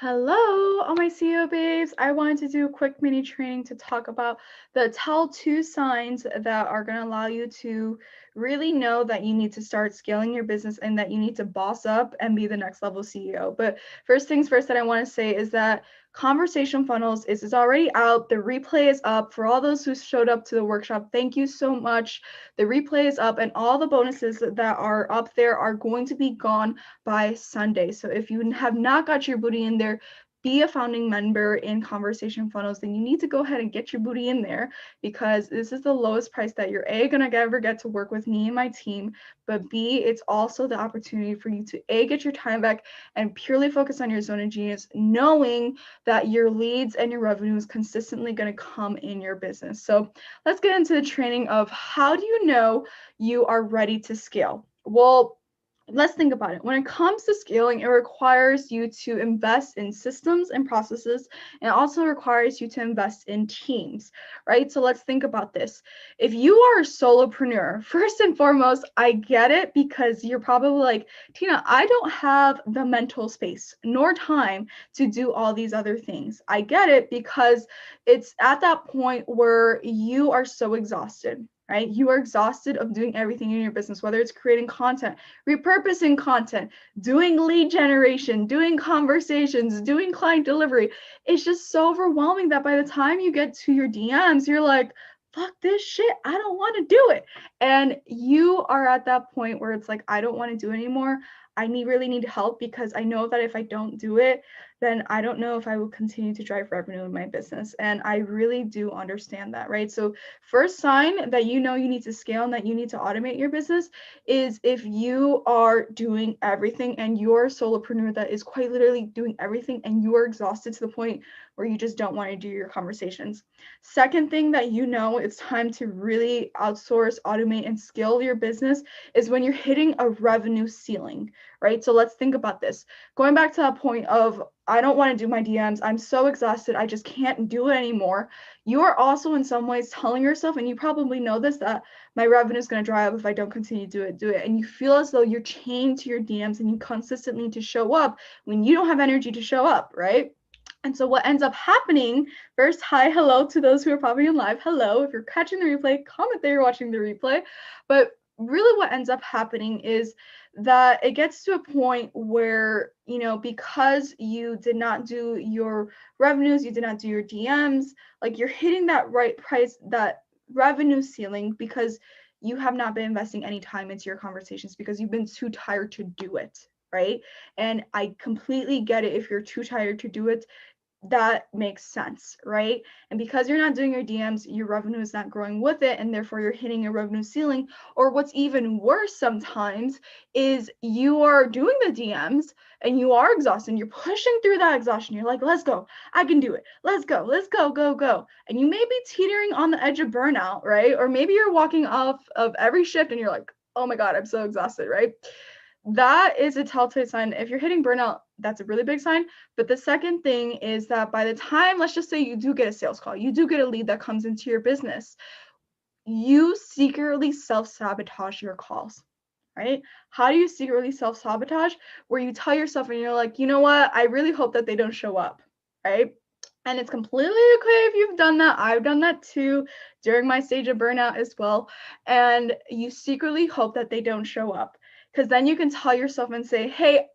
Hello, all my CEO babes. I wanted to do a quick mini training to talk about the tell two signs that are going to allow you to really know that you need to start scaling your business and that you need to boss up and be the next level CEO. But first things first that I want to say is that Conversation Funnels is already out. The replay is up for all those who showed up to the workshop. Thank you so much. The replay is up and all the bonuses that are up there are going to be gone by Sunday. So if you have not got your booty in there, be a founding member in Conversation Funnels, then you need to go ahead and get your booty in there because this is the lowest price that you're gonna ever get to work with me and my team, but B, it's also the opportunity for you to get your time back and purely focus on your zone of genius, knowing that your leads and your revenue is consistently going to come in your business. So let's get into the training of how do you know you are ready to scale? Well, let's think about it. When it comes to scaling, it requires you to invest in systems and processes, and it also requires you to invest in teams, right? So let's think about this. If you are a solopreneur, first and foremost, I get it because you're probably like, Tina, I don't have the mental space nor time to do all these other things. I get it because it's at that point where you are so exhausted, right? You are exhausted of doing everything in your business, whether it's creating content, repurposing content, doing lead generation, doing conversations, doing client delivery. It's just so overwhelming that by the time you get to your DMs, you're like, fuck this shit, I don't want to do it. And you are at that point where it's like, I don't want to do it anymore. I really need help because I know that if I don't do it, then I don't know if I will continue to drive revenue in my business. And I really do understand that, right? So first sign that you know you need to scale and that you need to automate your business is if you are doing everything and you're a solopreneur that is quite literally doing everything and you are exhausted to the point where you just don't want to do your conversations. Second thing that you know it's time to really outsource, automate, and scale your business is when you're hitting a revenue ceiling, right? So let's think about this. Going back to that point of I don't want to do my DMs. I'm so exhausted. I just can't do it anymore. You are also in some ways telling yourself, and you probably know this, that my revenue is going to dry up if I don't continue to do it. And you feel as though you're chained to your DMs and you consistently need to show up when you don't have energy to show up, right? And so what ends up happening, first, hi, hello to those who are probably in live. Hello, if you're catching the replay, comment that you're watching the replay. But really what ends up happening is that it gets to a point where, you know, because you did not do your revenues, you did not do your DMs, like you're hitting that right price, that revenue ceiling because you have not been investing any time into your conversations because you've been too tired to do it, right? And I completely get it if you're too tired to do it. That makes sense, right? And because you're not doing your DMs, your revenue is not growing with it, and therefore you're hitting a revenue ceiling. Or what's even worse sometimes is you are doing the DMs and you are exhausted. You're pushing through that exhaustion. You're like, let's go. I can do it. Let's go. Let's go, go, go. And you may be teetering on the edge of burnout, right? Or maybe you're walking off of every shift and you're like, oh my God, I'm so exhausted, right? That is a telltale sign. If you're hitting burnout, that's a really big sign. But the second thing is that by the time, let's just say you do get a sales call, you do get a lead that comes into your business, you secretly self-sabotage your calls, right? How do you secretly self-sabotage? Where you tell yourself and you're like, you know what? I really hope that they don't show up, right? And it's completely okay if you've done that. I've done that too during my stage of burnout as well. And you secretly hope that they don't show up because then you can tell yourself and say, hey,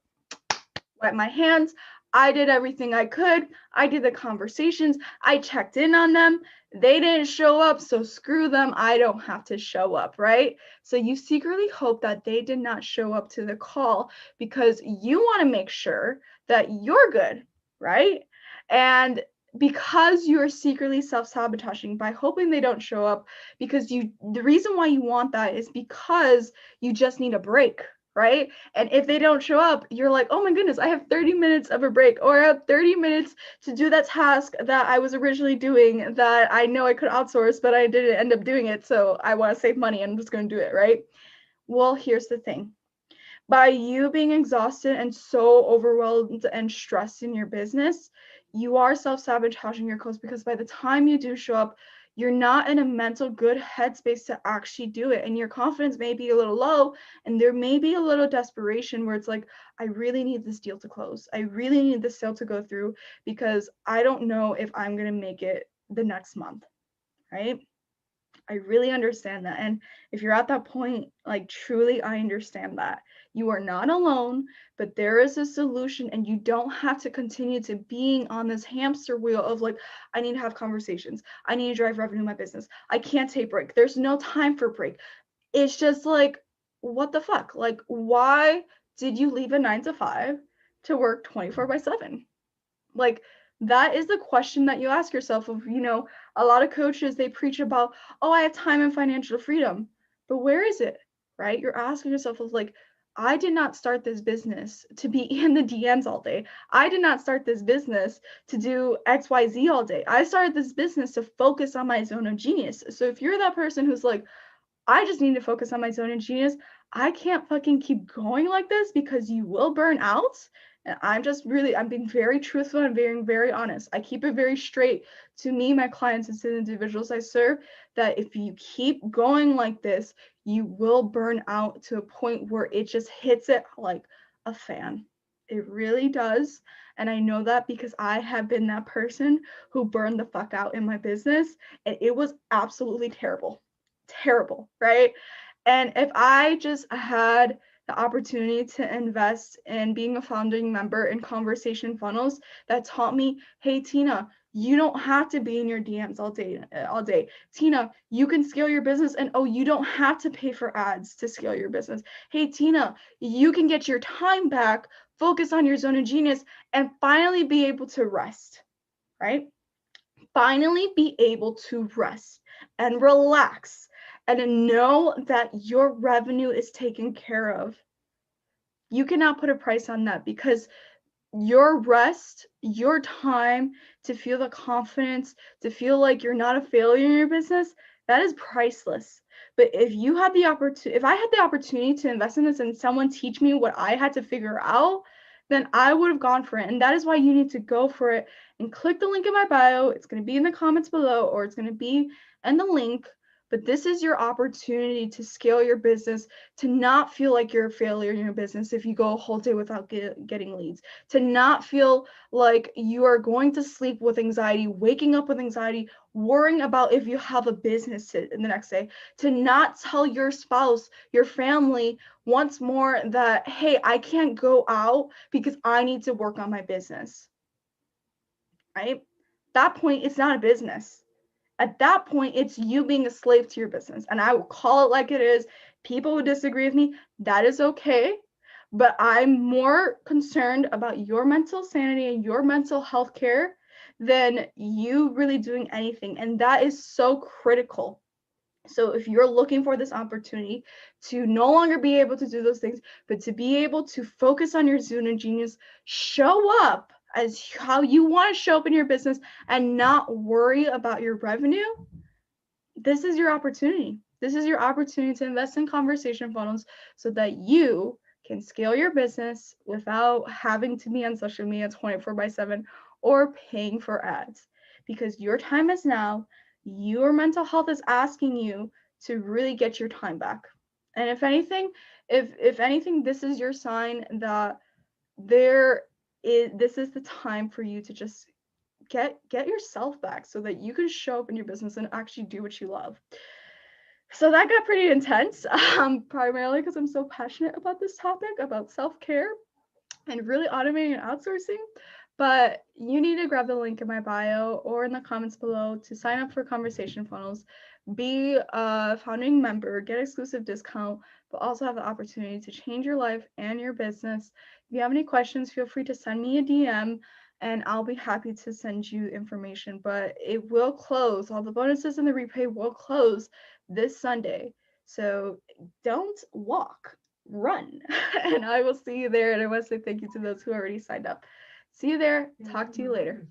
wipe my hands. I did everything I could. I did the conversations. I checked in on them. They didn't show up, so screw them. I don't have to show up, right? So you secretly hope that they did not show up to the call because you want to make sure that you're good, right? And because you're secretly self-sabotaging by hoping they don't show up, because the reason why you want that is because you just need a break, right? And if they don't show up, you're like, oh my goodness, I have 30 minutes of a break, or I have 30 minutes to do that task that I was originally doing that I know I could outsource, but I didn't end up doing it. So I want to save money and I'm just going to do it, right? Well, here's the thing. By you being exhausted and so overwhelmed and stressed in your business, you are self-sabotaging your goals because by the time you do show up, you're not in a mental good headspace to actually do it. And your confidence may be a little low, and there may be a little desperation where it's like, I really need this deal to close. I really need this sale to go through because I don't know if I'm going to make it the next month, right? I really understand that. And if you're at that point, like truly, I understand that. You are not alone, but there is a solution, and you don't have to continue to being on this hamster wheel of like, I need to have conversations. I need to drive revenue in my business. I can't take break. There's no time for break. It's just like, what the fuck? Like, why did you leave a 9 to 5 to work 24/7? Like, that is the question that you ask yourself of, a lot of coaches, they preach about, oh, I have time and financial freedom, but where is it? Right? You're asking yourself of like, I did not start this business to be in the DMs all day. I did not start this business to do XYZ all day. I started this business to focus on my zone of genius. So if you're that person who's like, I just need to focus on my zone of genius, I can't fucking keep going like this because you will burn out. And I'm being very truthful and being very honest. I keep it very straight to me, my clients, and to the individuals I serve, that if you keep going like this, you will burn out to a point where it just hits it like a fan. It really does. And I know that because I have been that person who burned the fuck out in my business, and it was absolutely terrible, right? And if I just had the opportunity to invest in being a founding member in Conversation Funnels, that taught me, hey, Tina, you don't have to be in your DMs all day. Tina, you can scale your business, and oh, you don't have to pay for ads to scale your business. Hey, Tina, you can get your time back, focus on your zone of genius, and finally be able to rest, right? Finally be able to rest and relax and know that your revenue is taken care of. You cannot put a price on that, because your rest, your time to feel the confidence, to feel like you're not a failure in your business, that is priceless. But if I had the opportunity to invest in this and someone teach me what I had to figure out, then I would have gone for it. And that is why you need to go for it and click the link in my bio. It's going to be in the comments below, or it's going to be in the link. But this is your opportunity to scale your business, to not feel like you're a failure in your business if you go a whole day without getting leads, to not feel like you are going to sleep with anxiety, waking up with anxiety, worrying about if you have a business in the next day, to not tell your spouse, your family once more that, hey, I can't go out because I need to work on my business, right? At that point, it's not a business. At that point, it's you being a slave to your business. And I will call it like it is. People who disagree with me, that is okay. But I'm more concerned about your mental sanity and your mental health care than you really doing anything. And that is so critical. So if you're looking for this opportunity to no longer be able to do those things, but to be able to focus on your zone of genius, show up as how you want to show up in your business and not worry about your revenue, this is your opportunity. This is your opportunity to invest in Conversation Funnels so that you can scale your business without having to be on social media 24/7 or paying for ads, because your time is now. Your mental health is asking you to really get your time back. And if anything, this is your sign that this is the time for you to just get yourself back so that you can show up in your business and actually do what you love. So that got pretty intense, primarily because I'm so passionate about this topic, about self-care and really automating and outsourcing. But you need to grab the link in my bio or in the comments below to sign up for Conversation Funnels, be a founding member, get exclusive discount, but also have the opportunity to change your life and your business. If you have any questions, feel free to send me a DM and I'll be happy to send you information. But it will close. All the bonuses and the repay will close this Sunday. So don't walk, run. And I will see you there. And I want to say thank you to those who already signed up. See you there. Talk to you later.